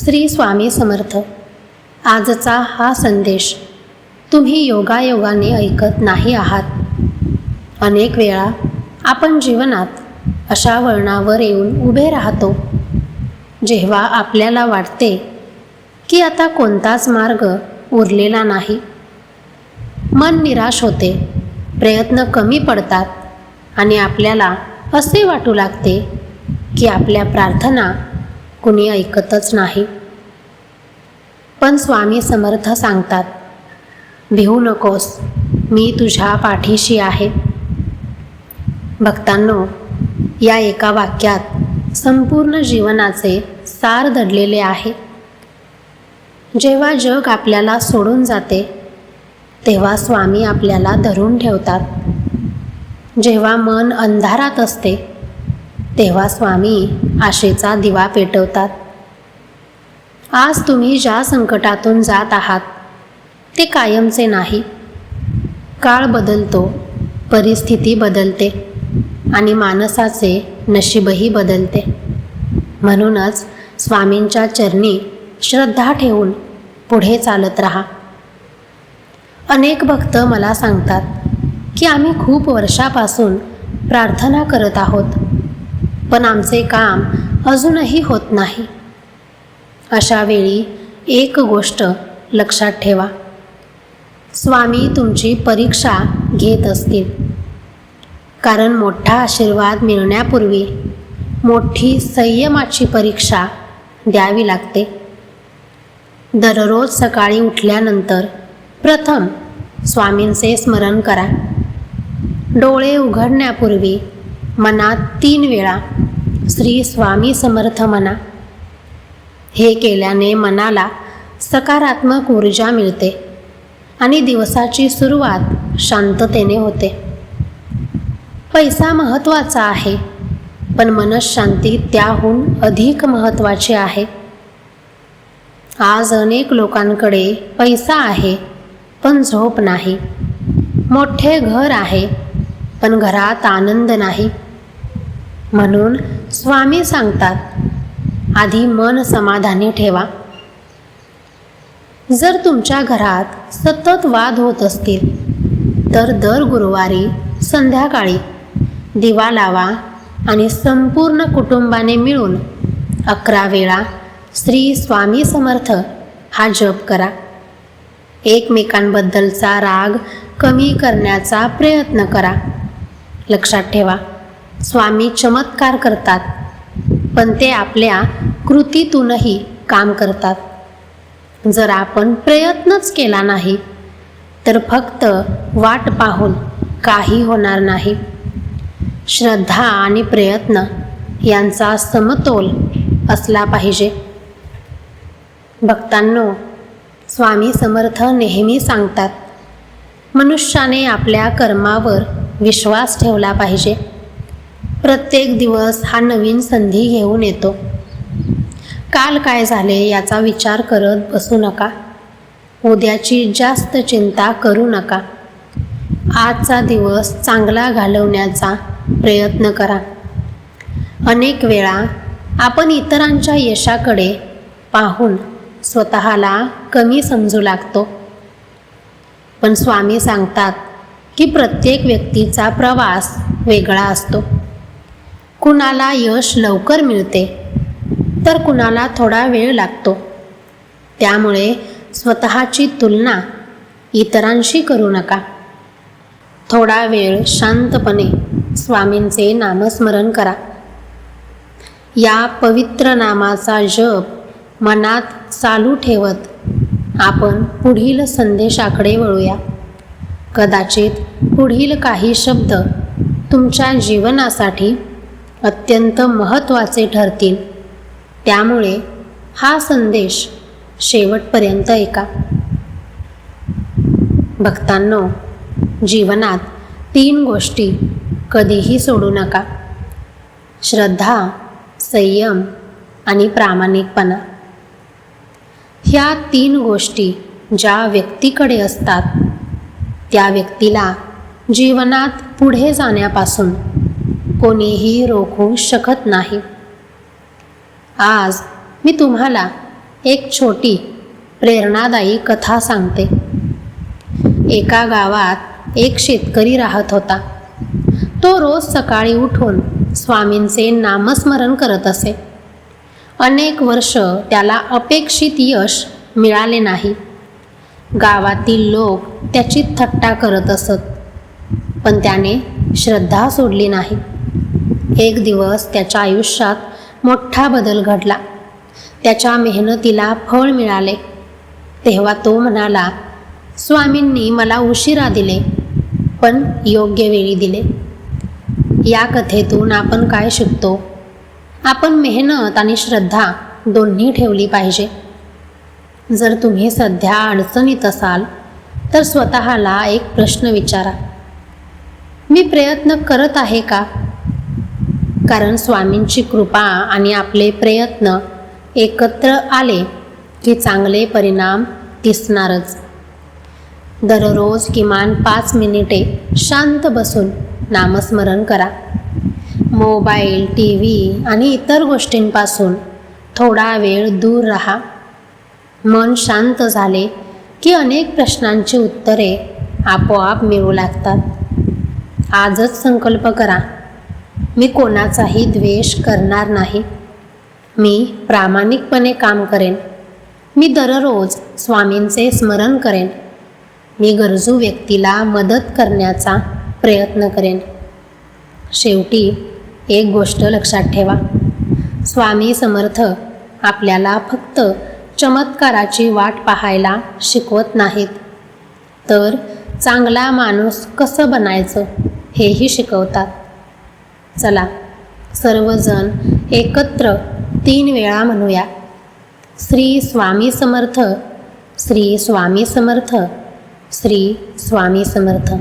श्री स्वामी समर्थ. आजचा हा संदेश तुम्ही योगायोगाने ऐकत नाही आहात. अनेक वेळा आपण जीवनात अशा वळणावर येऊन उभे राहतो जेव्हा आपल्याला वाटते की आता कोणताच मार्ग उरलेला नाही. मन निराश होते, प्रयत्न कमी पडतात आणि आपल्याला असे वाटू लागते की आपल्या प्रार्थना कुणी ऐकतच नाही. पण स्वामी समर्थ सांगतात, भिवू नकोस, मी तुझ्या पाठीशी आहे. भक्तांनो, या एका वाक्यात संपूर्ण जीवनाचे सार दडलेले आहे. जेव्हा जग आपल्याला सोडून जाते तेव्हा स्वामी आपल्याला धरून ठेवतात. जेव्हा मन अंधारात असते तेव्हा स्वामी आशेचा दिवा पेटवतात. आज तुम्ही ज्या संकटातून जात आहात ते कायमचे नाही. काळ बदलतो, परिस्थिती बदलते आणि माणसाचे नशीबही बदलते. म्हणूनच स्वामींच्या चरणी श्रद्धा ठेवून पुढे चालत राहा. अनेक भक्त मला सांगतात की आम्ही खूप वर्षापासून प्रार्थना करत आहोत, पण आमचे काम अजूनही होत नाही. अशा वेळी एक गोष्ट लक्षात ठेवा, स्वामी तुमची परीक्षा घेत असतील. कारण मोठा आशीर्वाद मिळण्यापूर्वी मोठी संयमाची परीक्षा द्यावी लागते. दररोज सकाळी उठल्यानंतर प्रथम स्वामींचे स्मरण करा. डोळे उघडण्यापूर्वी मनात 3 वेळा श्री स्वामी समर्थ म्हणा. हे केल्याने मनाला सकारात्मक ऊर्जा मिळते आणि दिवसाची सुरुवात शांततेने होते. पैसा महत्त्वाचा आहे, पण मनःशांती त्याहून अधिक महत्त्वाची आहे. आज अनेक लोकांकडे पैसा आहे पण झोप नाही. मोठे घर आहे पण घरात आनंद नाही. म्हणून स्वामी सांगतात, आधी मन समाधानी ठेवा. जर तुमच्या घरात सतत वाद होत असतील तर दर गुरुवारी संध्याकाळी दिवा लावा आणि संपूर्ण कुटुंबाने मिळून 11 वेळा श्री स्वामी समर्थ हा जप करा. एकमेकांबद्दलचा राग कमी करण्याचा प्रयत्न करा. लक्षात ठेवा, स्वामी चमत्कार करतात, पण ते आपल्या कृतीतूनही काम करतात. जर आपण प्रयत्नच केला नाही तर फक्त वाट पाहून काही होणार नाही. श्रद्धा आणि प्रयत्न यांचा समतोल असला पाहिजे. भक्तांनो, स्वामी समर्थ नेहमी सांगतात, मनुष्याने आपल्या कर्मावर विश्वास ठेवला पाहिजे. प्रत्येक दिवस हा नवीन संधी घेऊन येतो. काल काय झाले याचा विचार करत बसू नका. उद्याची जास्त चिंता करू नका. आजचा दिवस चांगला घालवण्याचा प्रयत्न करा. अनेक वेळा आपण इतरांच्या यशाकडे पाहून स्वतःला कमी समजू लागतो. पण स्वामी सांगतात की प्रत्येक व्यक्तीचा प्रवास वेगळा असतो. कुणाला यश लवकर मिळते तर कुणाला थोडा वेळ लागतो. त्यामुळे स्वतःची तुलना इतरांशी करू नका. थोडा वेळ शांतपणे स्वामींचे नामस्मरण करा. या पवित्र नामाचा जप मनात चालू ठेवत आपण पुढील संदेशाकडे वळूया. कदाचित पुढील काही शब्द तुमच्या जीवनासाठी अत्यंत महत्त्वाचे ठरतील. त्यामुळे हा संदेश शेवटपर्यंत ऐका. भक्तांनो, जीवनात 3 गोष्टी कधीही सोडू नका: श्रद्धा, संयम आणि प्रामाणिकपणा. ह्या 3 गोष्टी ज्या व्यक्तीकडे असतात त्या व्यक्तीला जीवनात पुढे जाण्यापासून कोणीही रोखू शकत नाही. आज मी तुम्हाला एक छोटी प्रेरणादायी कथा सांगते. एका गावात एक शेतकरी राहत होता. तो रोज सकाळी उठून स्वामींचे नामस्मरण करत असे. अनेक वर्ष त्याला अपेक्षित यश मिळाले नाही. गावातील लोक त्याची थट्टा करत असत, पण त्याने श्रद्धा सोडली नाही. एक दिवस त्याच्या आयुष्यात मोठा बदल घडला. त्याच्या मेहनतीला फळ मिळाले. तेव्हा तो म्हणाला, स्वामींनी मला उशिरा दिले, पण योग्य वेळी दिले. या कथेतून आपण काय शिकतो? आपण मेहनत आणि श्रद्धा दोन्ही ठेवली पाहिजे. जर तुम्ही सध्या अडचणीत असाल तर स्वतःला एक प्रश्न विचारा, मी प्रयत्न करत आहे का? कारण स्वामींची कृपा आणि आपले प्रयत्न एकत्र आले की चांगले परिणाम दिसणारच. दररोज किमान 5 मिनिटे शांत बसून नामस्मरण करा. मोबाईल, TV आणि इतर गोष्टींपासून थोडा वेळ दूर राहा. मन शांत झाले की अनेक प्रश्नांची उत्तरे आपोआप मिळू लागतात. आजच संकल्प करा, मी कोणाचाही द्वेष करणार नाही. मी प्रामाणिकपणे काम करेन. मी दररोज स्वामींचे स्मरण करेन. मी गरजू व्यक्तीला मदत करण्याचा प्रयत्न करेन. शेवटी एक गोष्ट लक्षात ठेवा, स्वामी समर्थ आपल्याला फक्त चमत्काराची वाट पाहायला शिकवत नाहीत, तर चांगला माणूस कसं बनायचं हेही शिकवतात. चला सर्वजण एकत्र 3 वेळा म्हणूया, श्री स्वामी समर्थ, श्री स्वामी समर्थ, श्री स्वामी समर्थ.